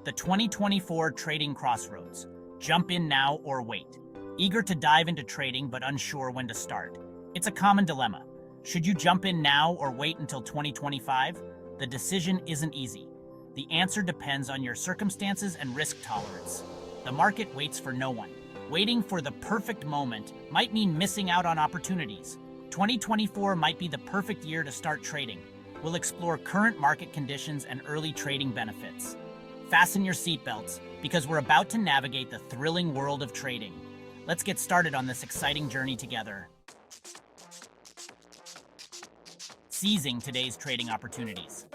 The 2024 Trading Crossroads. Jump in now or wait. Eager to dive into trading but unsure when to start. It's a common dilemma. Should you jump in now or wait until 2025? The decision isn't easy. The answer depends on your circumstances and risk tolerance. The market waits for no one. Waiting for the perfect moment might mean missing out on opportunities. 2024 might be the perfect year to start trading. We'll explore current market conditions and early trading benefits. Fasten your seatbelts, because we're about to navigate the thrilling world of trading. Let's get started on this exciting journey together. Seizing today's trading opportunities.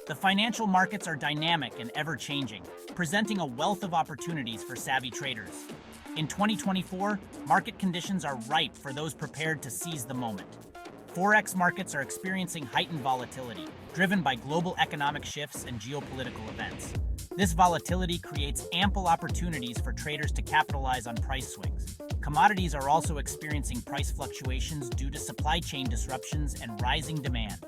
The financial markets are dynamic and ever-changing, presenting a wealth of opportunities for savvy traders. In 2024, market conditions are ripe for those prepared to seize the moment. Forex markets are experiencing heightened volatility, driven by global economic shifts and geopolitical events. This volatility creates ample opportunities for traders to capitalize on price swings. Commodities are also experiencing price fluctuations due to supply chain disruptions and rising demand.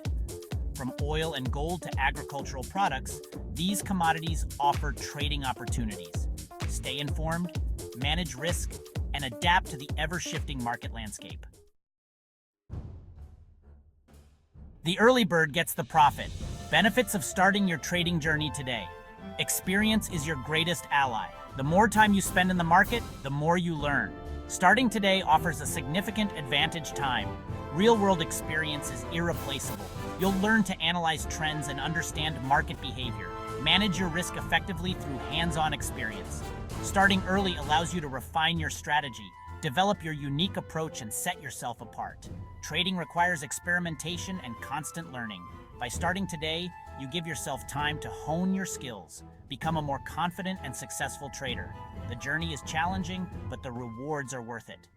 From oil and gold to agricultural products, these commodities offer trading opportunities. Stay informed, manage risk, and adapt to the ever-shifting market landscape. The early bird gets the profit. Benefits of starting your trading journey today. Experience is your greatest ally. The more time you spend in the market, the more you learn. Starting today offers a significant advantage time. Real-world experience is irreplaceable. You'll learn to analyze trends and understand market behavior. Manage your risk effectively through hands-on experience. Starting early allows you to refine your strategy, develop your unique approach, and set yourself apart. Trading requires experimentation and constant learning. By starting today, you give yourself time to hone your skills, become a more confident and successful trader. The journey is challenging, but the rewards are worth it.